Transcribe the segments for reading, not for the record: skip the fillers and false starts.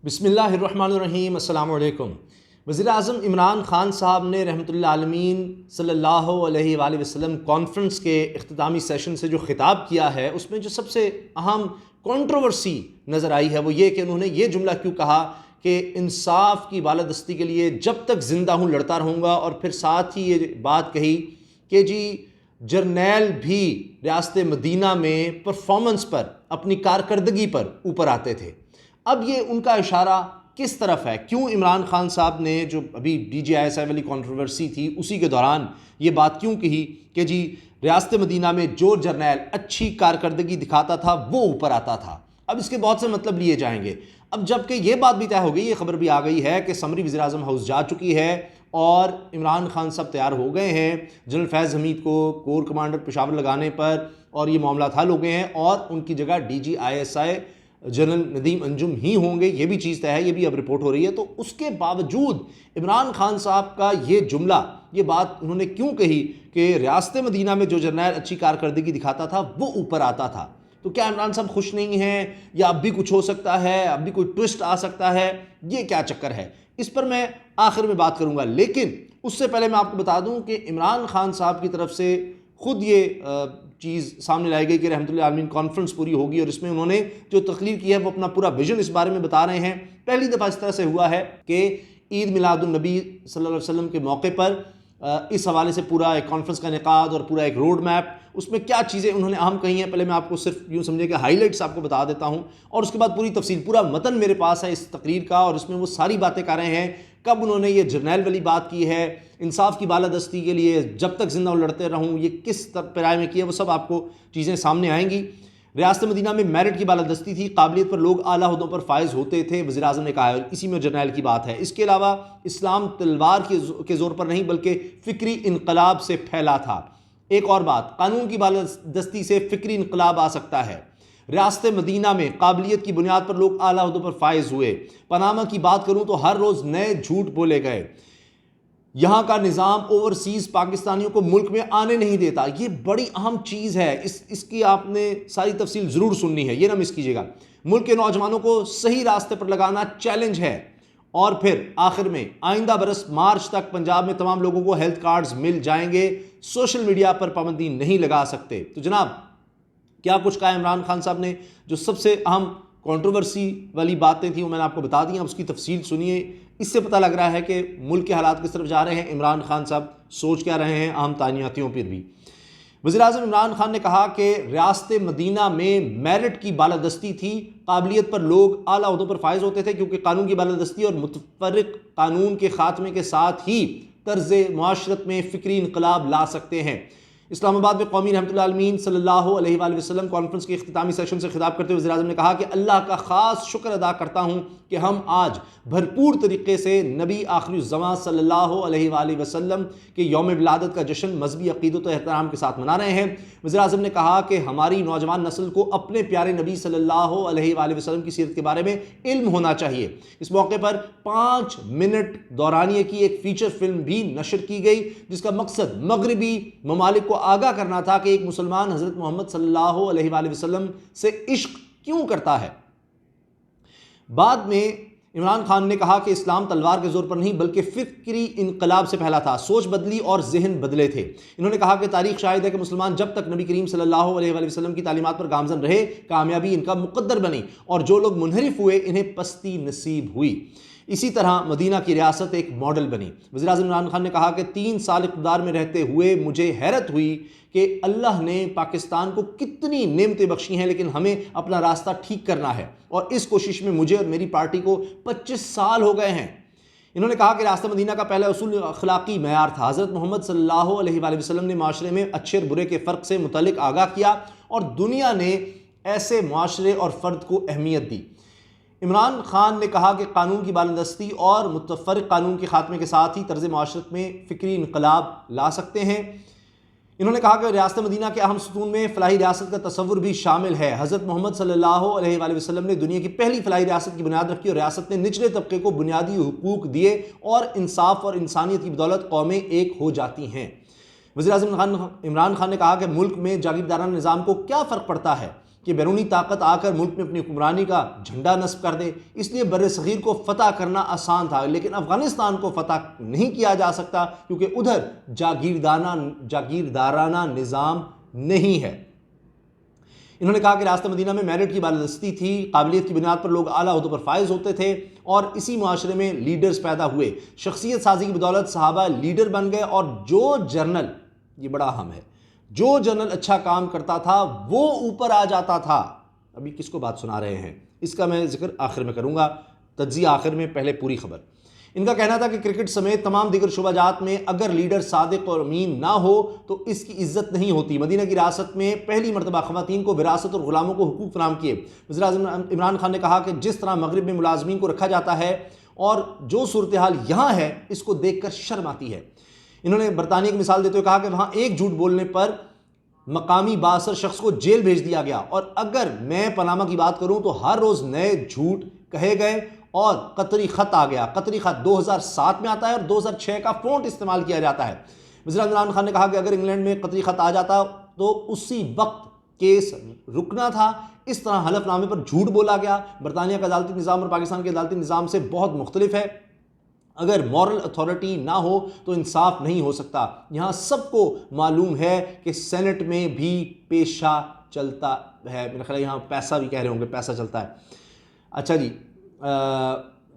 बिस्मिल्लाहिर्रहमानिर्रहीम अस्सलामु अलैकुम। वज़ीर-ए-आज़म इमरान ख़ान साहब ने रहमतुल्लाह आलमीन सल्लल्लाहु अलैहि वसल्लम कॉन्फ्रेंस के इख्तितामी सेशन से जो ख़िताब किया है, उसमें जो सबसे अहम कंट्रोवर्सी नज़र आई है वो ये कि उन्होंने ये जुमला क्यों कहा कि इंसाफ की बालादस्ती के लिए जब तक ज़िंदा हूँ लड़ता रहूँगा, और फिर साथ ही ये बात कही कि जी जर्नैल भी रियासत मदीना में परफॉर्मेंस पर, अपनी कारकर्दगी पर ऊपर आते थे। अब ये उनका इशारा किस तरफ है? क्यों इमरान खान साहब ने जो अभी DGISI वाली कंट्रोवर्सी थी उसी के दौरान ये बात क्यों कही कि जी रियासत मदीना में जो जर्नैल अच्छी कारकर्दगी दिखाता था वो ऊपर आता था? अब इसके बहुत से मतलब लिए जाएंगे। अब जबकि ये बात भी तय हो गई, ये खबर भी आ गई है कि समरी वज़ीर-ए-आज़म हाउस जा चुकी है और इमरान खान साहब तैयार हो गए हैं जनरल फैज़ हमीद को कोर कमांडर पेशावर लगाने पर, और ये मामला हल हो गए हैं और उनकी जगह DGISI जनरल नदीम अंजुम ही होंगे। ये भी चीज़ तय है, ये भी अब रिपोर्ट हो रही है। तो उसके बावजूद इमरान खान साहब का ये जुमला, ये बात उन्होंने क्यों कही कि रियासत मदीना में जो जर्नैल अच्छी कारकर्दगी दिखाता था वो ऊपर आता था? तो क्या इमरान साहब खुश नहीं हैं, या अब भी कुछ हो सकता है, अब भी कोई ट्विस्ट आ सकता है? ये क्या चक्कर है, इस पर मैं आखिर में बात करूँगा। लेकिन उससे पहले मैं आपको बता दूँ कि इमरान खान साहब की तरफ से खुद ये चीज़ सामने लाई गई कि रहमतुल्लाह आलमीन कॉन्फ्रेंस पूरी होगी, और इसमें उन्होंने जो तकरीर की है वो अपना पूरा विजन इस बारे में बता रहे हैं। पहली दफ़ा इस तरह से हुआ है कि ईद मिलादुन नबी सल्लल्लाहु अलैहि वसल्लम के मौके पर इस हवाले से पूरा एक कॉन्फ्रेंस का इनेकाद और पूरा एक रोड मैप, उसमें क्या चीज़ें उन्होंने अहम कही हैं, पहले मैं आपको सिर्फ यूँ समझे कि हाईलाइट्स आपको बता देता हूँ, और उसके बाद पूरी तफसील, पूरा मतन मेरे पास है इस तकरीर का, और इसमें वो सारी बातें कर रहे हैं। कब उन्होंने ये जर्नैल वाली बात की है, इंसाफ की बालादस्ती के लिए जब तक ज़िंदा लड़ते रहूँ, ये किस पैराए में किया, वो सब आपको चीज़ें सामने आएंगी। रियासत मदीना में मेरिट की बालादस्ती थी, काबिलियत पर लोग आला ओहदों पर फायज़ होते थे, वज़ीर-ए-आज़म ने कहा है, इसी में जर्नैल की बात है। इसके अलावा इस्लाम तलवार के ज़ोर पर नहीं बल्कि फ़िक्री इनकलाब से फैला था। एक और बात, कानून की बालादस्ती से फ़िक्री इनकलाब आ सकता है। रियासत मदीना में काबिलियत की बुनियाद पर लोग आला ओहदों पर फायज़ हुए। पनामा की बात करूँ तो हर रोज़ नए झूठ बोले गए। यहाँ का निज़ाम ओवरसीज़ पाकिस्तानियों को मुल्क में आने नहीं देता। ये बड़ी अहम चीज़ है, इसकी आपने सारी तफसील ज़रूर सुननी है, ये ना मिस कीजिएगा। मुल्क के नौजवानों को सही रास्ते पर लगाना चैलेंज है। और फिर आखिर में आइंदा बरस मार्च तक पंजाब में तमाम लोगों को हेल्थ कार्ड्स मिल जाएंगे, सोशल मीडिया पर पाबंदी नहीं लगा सकते। तो जनाब, क्या कुछ कहा इमरान खान साहब ने? जो सबसे अहम कंट्रोवर्सी वाली बातें थी वो मैंने आपको बता दी, अब उसकी तफसील सुनिए। इससे पता लग रहा है कि मुल्क के हालात किस तरफ जा रहे हैं, इमरान खान साहब सोच क्या रहे हैं अहम तानियातियों पर भी। वज़ीर-ए-आज़म इमरान खान ने कहा कि रियासत मदीना में मेरिट की बालादस्ती थी, काबिलियत पर लोग आला ओहदों पर फायज़ होते थे, क्योंकि कानून की बालादस्ती और मुतफ़र्रिक़ कानून के ख़ात्मे के साथ ही तर्ज़ मुआशरत में फ़िक्री इनकलाब ला सकते हैं। इस्लामाबाद में कौमी रहमतुल्लाह आलमीन सल्लल्लाहु अलैहि वसल्लम कॉन्फ्रेंस के इख्तितामी सेशन से खिताब करते हुए वज़ीर-ए-आज़म ने कहा कि अल्लाह का ख़ास शुक्र अदा करता हूँ कि हम आज भरपूर तरीके से नबी आखिरुज़्ज़मां सल्लल्लाहु अलैहि वसल्लम के यौम विलादत का जश्न मजहबी अक़ीदत और एहतराम के साथ मना रहे हैं। वज़ीर-ए-आज़म ने कहा कि हमारी नौजवान नस्ल को अपने प्यारे नबी सल्लल्लाहु अलैहि वसल्लम की सीरत के बारे में इल्म होना चाहिए। इस मौके पर 5 मिनट दौरानिए की एक फ़ीचर फिल्म भी नशर की गई, जिसका मकसद मगरबी ममालिक को आगाह करना था कि एक मुसलमान हज़रत मोहम्मद सल्लल्लाहु अलैहि वसल्लम से इश्क क्यों करता है। बाद में इमरान खान ने कहा कि इस्लाम तलवार के जोर पर नहीं बल्कि फ़िक्री इनकलाब से फैला था, सोच बदली और जहन बदले थे। इन्होंने कहा कि तारीख शाहिद है कि मुसलमान जब तक नबी करीम सल्लल्लाहु अलैहि वसल्लम की तालीमात पर गामजन रहे, कामयाबी इनका मुकद्दर बनी, और जो लोग मुनहरिफ हुए इन्हें पस्ती नसीब हुई। इसी तरह मदीना की रियासत एक मॉडल बनी। वज़ीर-ए-आज़म इमरान खान ने कहा कि 3 साल इक़्तिदार में रहते हुए मुझे हैरत हुई कि अल्लाह ने पाकिस्तान को कितनी नेमतें बख्शी हैं, लेकिन हमें अपना रास्ता ठीक करना है, और इस कोशिश में मुझे और मेरी पार्टी को 25 साल हो गए हैं। इन्होंने कहा कि रियासत मदीना का पहला उसूल अखलाकी मयार था। हज़रत मोहम्मद सल्लल्लाहु अलैहि वसल्लम ने माशरे में अच्छे और बुरे के फ़र्क से मुतल्लिक़ आगाह किया, और दुनिया ने ऐसे माशरे और फ़र्द को अहमियत दी। इमरान खान ने कहा कि कानून की बालादस्ती और मुतफ़र्रिक़ कानून के ख़ात्मे के साथ ही तर्ज़ माशरत में फ़िक्री इनकलाब ला सकते हैं। इन्होंने कहा कि रियासत मदीना के अहम सतून में फ़लाही रियासत का तसव्वुर भी शामिल है। हज़रत मोहम्मद सल्लल्लाहु अलैहि वसल्लम ने दुनिया की पहली फ़लाही रियासत की बुनियाद रखी, और रियासत ने निचले तबके को बुनियादी हुकूक दिए, और इंसाफ और इंसानियत की बदौलत कौमें एक हो जाती हैं। वज़ीर-ए-आज़म इमरान खान ने कहा कि मुल्क में जागीरदाराना निज़ाम को क्या फ़र्क पड़ता है, कि बैरूनी ताकत आकर मुल्क में अपनी हुक्मरानी का झंडा नस्ब कर दे, इसलिए बर सग़ीर को फ़तह करना आसान था। लेकिन अफ़गानिस्तान को फ़तह नहीं किया जा सकता क्योंकि उधर जागीरदाराना निज़ाम नहीं है। इन्होंने कहा कि रास्ते मदीना में मेरिट की बालादस्ती थी, काबिलियत की बुनियाद पर लोग आला ओहदों पर फायज होते थे और इसी मुआशरे में लीडर्स पैदा हुए। शख्सियत साजी की बदौलत सहाबा लीडर बन गए और जो जर्नल, ये बड़ा अहम है, जो जनरल अच्छा काम करता था वो ऊपर आ जाता था। अभी किसको बात सुना रहे हैं, इसका मैं जिक्र आखिर में करूंगा, तज्जिया आखिर में, पहले पूरी खबर। इनका कहना था कि क्रिकेट समेत तमाम दीगर शुबाजात में अगर लीडर सादिक और अमीन ना हो तो इसकी इज्जत नहीं होती। मदीना की रियासत में पहली मरतबा ख़वातीन को विरासत और ग़ुलामों को हुकूक फराहम किए। वज़ीर-ए-आज़म इमरान खान ने कहा कि जिस तरह मगरिब में मुलाजमीन को रखा जाता है और जो सूरत हाल यहाँ है, इसको देख कर शर्म आती है। इन्होंने बरतानिया की मिसाल देते हुए कहा कि वहाँ एक झूठ बोलने पर मकामी बासर शख्स को जेल भेज दिया गया, और अगर मैं पनामा की बात करूं तो हर रोज़ नए झूठ कहे गए और कतरी ख़त आ गया। कतरी ख़त 2007 में आता है और 2006 का फ़ॉन्ट इस्तेमाल किया जाता है। वज़ीर इमरान खान ने कहा कि अगर इंग्लैंड में कतरी ख़त आ जाता तो उसी वक्त केस रुकना था। इस तरह हलफनामे पर झूठ बोला गया। बरतानिया का अदालती निज़ाम और पाकिस्तान के अदालती निज़ाम से बहुत मुख्तलिफ है। अगर मॉरल अथॉरिटी ना हो तो इंसाफ नहीं हो सकता। यहाँ सबको मालूम है कि सेनेट में भी पेशा चलता है, मेरा ख्याल यहाँ पैसा भी कह रहे होंगे, पैसा चलता है। अच्छा जी,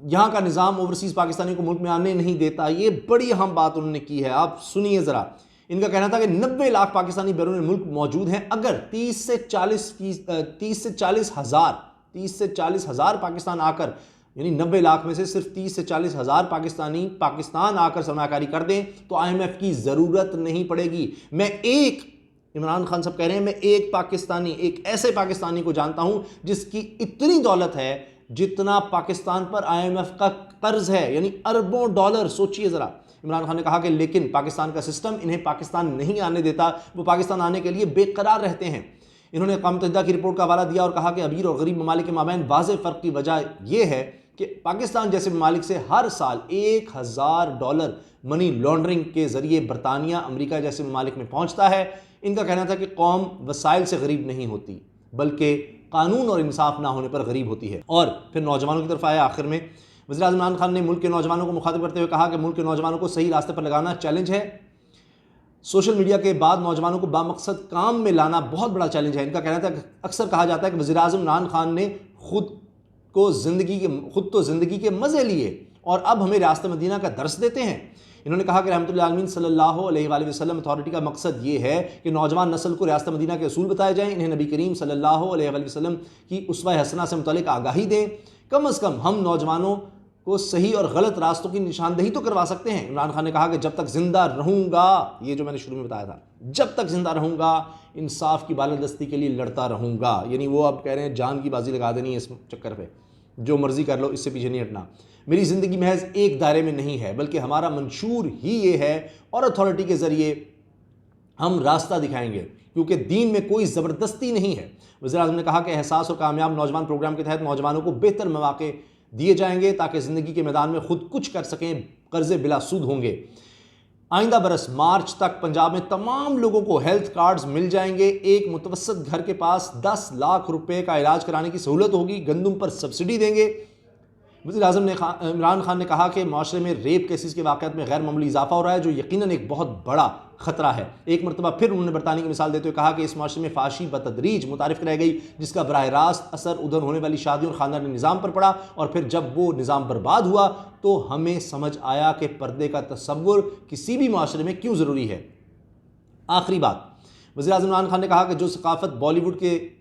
यहाँ का निज़ाम ओवरसीज़ पाकिस्तानी को मुल्क में आने नहीं देता, ये बड़ी अहम बात उन्होंने की है। आप सुनिए ज़रा। इनका कहना था कि 90 लाख पाकिस्तानी बैरून मुल्क मौजूद हैं। अगर 30 से 40 हज़ार पाकिस्तान आकर, यानी 90 लाख में से सिर्फ 30 से 40 हज़ार पाकिस्तानी पाकिस्तान आकर सरमायाकारी कर दें तो IMF की ज़रूरत नहीं पड़ेगी। इमरान खान साहब कह रहे हैं, मैं एक ऐसे पाकिस्तानी को जानता हूं जिसकी इतनी दौलत है जितना पाकिस्तान पर IMF का कर्ज है, यानी अरबों डॉलर। सोचिए ज़रा। इमरान खान ने कहा कि लेकिन पाकिस्तान का सिस्टम इन्हें पाकिस्तान नहीं आने देता, वो पाकिस्तान आने के लिए बेकरार रहते हैं। इन्होंने अक़वाम मुत्तहिदा की रिपोर्ट का हवाला दिया और कहा कि अमीर और गरीब ममालिक के माबैन वाज़ेह फ़र्क की वजह यह है कि पाकिस्तान जैसे ममालिक से हर साल $1000 मनी लॉन्ड्रिंग के ज़रिए बरतानिया, अमेरिका जैसे ममालिक में पहुँचता है। इनका कहना था कि कौम वसाइल से गरीब नहीं होती बल्कि कानून और इंसाफ ना होने पर गरीब होती है। और फिर नौजवानों की तरफ आया आखिर में। वज़ीर-ए-आज़म इमरान खान ने मुल्क के नौजवानों को मुखातिब करते हुए कहा कि मुल्क के नौजवानों को सही रास्ते पर लगाना चैलेंज है। सोशल मीडिया के बाद नौजवानों को बामकसद काम में लाना बहुत बड़ा चैलेंज है। इनका कहना था कि अक्सर कहा जाता है कि वज़ीर-ए-आज़म इमरान खान ने खुद तो ज़िंदगी के मज़े लिए और अब हमें रास्ते मदीना का दर्स देते हैं। इन्होंने कहा कि रहमतुल्लाह आलमीन सल्लल्लाहु अलैहि वसल्लम अथॉरिटी का मकसद ये है कि नौजवान नस्ल को रास्ते मदीना के असूल बताए जाएँ, इन्हें नबी करीम सल्लल्लाहु अलैहि वसल्लम की उसवा हसना से मुतल्लिक़ आगाही दें। कम से कम हम नौजवानों को सही और गलत रास्तों की निशानदेही तो करवा सकते हैं। इमरान खान ने कहा कि जब तक जिंदा रहूँगा, ये जो मैंने शुरू में बताया था, जब तक जिंदा रहूँगा इंसाफ की बालादस्ती के लिए लड़ता रहूँगा। यानी वो अब कह रहे हैं जान की बाजी लगा देनी है इस चक्कर पे, जो मर्जी कर लो, इससे पीछे नहीं हटना। मेरी ज़िंदगी महज एक दायरे में नहीं है बल्कि हमारा मंशूर ही ये है और अथॉरिटी के ज़रिए हम रास्ता दिखाएंगे क्योंकि दीन में कोई ज़बरदस्ती नहीं है। वज़ीर-ए-आज़म ने कहा कि एहसास और कामयाब नौजवान प्रोग्राम के तहत नौजवानों को बेहतर मौक़े दिए जाएंगे ताकि ज़िंदगी के मैदान में खुद कुछ कर सकें, कर्ज़े बिला सूद होंगे। आइंदा बरस मार्च तक पंजाब में तमाम लोगों को हेल्थ कार्ड्स मिल जाएंगे। एक मुतवसत घर के पास 10 लाख रुपए का इलाज कराने की सहूलत होगी। गंदम पर सब्सिडी देंगे। वज़ीर-ए-आज़म ने इमरान खान ने कहा कि माशरे में रेप केसेस के वाक़यात में गैर मामूली इजाफा हो रहा है जो यकीनन एक बहुत बड़ा ख़तरा है। एक मरतबा फिर उन्होंने बरतानिया की मिसाल देते हुए कहा कि इस माशरे में फाशी बतदरीज मुतारिफ रह गई जिसका बराह रास्त असर उधर होने वाली शादियों और ख़ानदानी निज़ाम पर पड़ा और फिर जब वो निज़ाम बर्बाद हुआ तो हमें समझ आया कि पर्दे का तसव्वुर किसी भी माशरे में क्यों ज़रूरी है। आखिरी बात, वज़ीर-ए-आज़म इमरान खान ने कहा कि जो सकाफ़त बॉलीवुड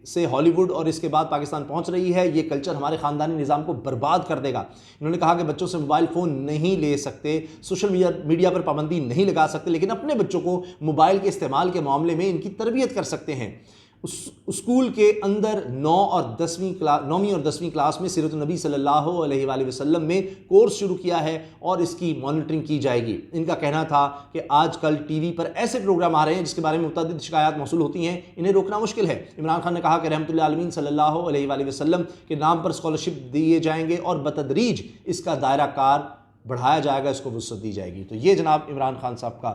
से हॉलीवुड और इसके बाद पाकिस्तान पहुंच रही है, ये कल्चर हमारे ख़ानदानी निज़ाम को बर्बाद कर देगा। इन्होंने कहा कि बच्चों से मोबाइल फ़ोन नहीं ले सकते, सोशल मीडिया पर पाबंदी नहीं लगा सकते, लेकिन अपने बच्चों को मोबाइल के इस्तेमाल के मामले में इनकी तरबियत कर सकते हैं। स्कूल के अंदर 9वीं और 10वीं क्लास में सीरत नबी सल्लल्लाहु अलैहि वसल्लम में कोर्स शुरू किया है और इसकी मॉनिटरिंग की जाएगी। इनका कहना था कि आजकल टीवी पर ऐसे प्रोग्राम आ रहे हैं जिसके बारे में मुतअद्दिद शिकायत मौसूल होती हैं, इन्हें रोकना मुश्किल है। इमरान खान ने कहा कि रहमतुल्लाह आलमीन सल्लल्लाहु अलैहि वसल्लम के नाम पर स्कॉलरशिप दिए जाएंगे और बतदरीज इसका दायरा कार बढ़ाया जाएगा, इसको वुसअत दी जाएगी। तो ये जनाब इमरान खान साहब का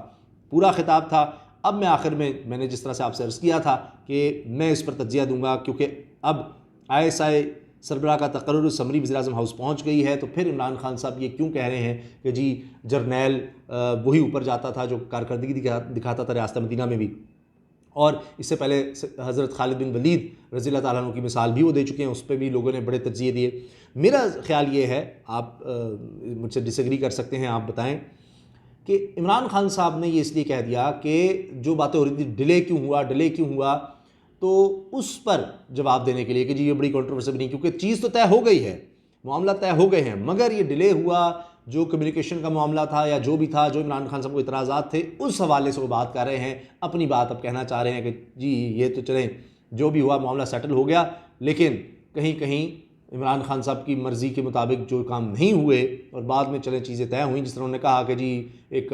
पूरा खिताब था। अब मैं आखिर में मैंने जिस तरह से आपसे अर्ज़ किया था कि मैं इस पर तज्ज़िया दूंगा, क्योंकि अब ISI सरबराह का तकर्रुर समरी वज़ीर-ए-आज़म हाउस पहुँच गई है, तो फिर इमरान खान साहब ये क्यों कह रहे हैं कि जी जर्नैल वही ऊपर जाता था जो कारकर्दगी दिखाता था रियासत मदीना में भी, और इससे पहले हज़रत खालिद बिन वलीद रज़ी अल्लाह ताला अन्हु की मिसाल भी वो दे चुके हैं, उस पर भी लोगों ने बड़े तज्ज़िये दिए। मेरा ख़्याल ये है, आप मुझसे डिसएग्री कर सकते हैं, आप बताएं कि इमरान खान साहब ने ये इसलिए कह दिया कि जो बातें हो रही थी डिले क्यों हुआ, तो उस पर जवाब देने के लिए कि जी ये बड़ी कंट्रोवर्सी भी नहीं, क्योंकि चीज़ तो तय हो गई है, मामला तय हो गए हैं, मगर ये डिले हुआ, जो कम्युनिकेशन का मामला था या जो भी था, जो इमरान खान साहब को इतराज़ात थे, उस हवाले से वो बात कर रहे हैं, अपनी बात अब कहना चाह रहे हैं कि जी ये तो चलें, जो भी हुआ मामला सेटल हो गया, लेकिन कहीं कहीं इमरान खान साहब की मर्ज़ी के मुताबिक जो काम नहीं हुए और बाद में चले चीज़ें तय हुई, जिस तरह उन्होंने कहा कि जी एक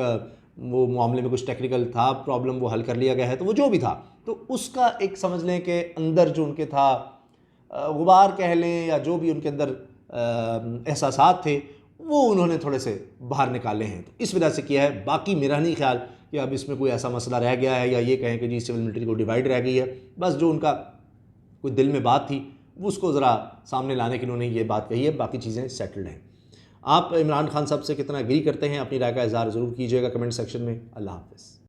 वो मामले में कुछ टेक्निकल था प्रॉब्लम, वो हल कर लिया गया है, तो वो जो भी था, तो उसका एक समझ लें कि अंदर जो उनके था गुबार कह लें या जो भी उनके अंदर एहसासात थे, वो उन्होंने थोड़े से बाहर निकाले हैं, तो इस वजह से किया है। बाकी मेरा नहीं ख्याल कि अब इसमें कोई ऐसा मसला रह गया है या ये कहें कि जी सिविल मिलिट्री को डिवाइड रह गई है। बस जो उनका कोई दिल में बात थी वो उसको ज़रा सामने लाने के लिए उन्होंने ये बात कही है, बाकी चीज़ें सेटल्ड हैं। आप इमरान खान साहब से कितना एग्री करते हैं, अपनी राय का इज़हार ज़रूर कीजिएगा कमेंट सेक्शन में। अल्लाह हाफ़िज़।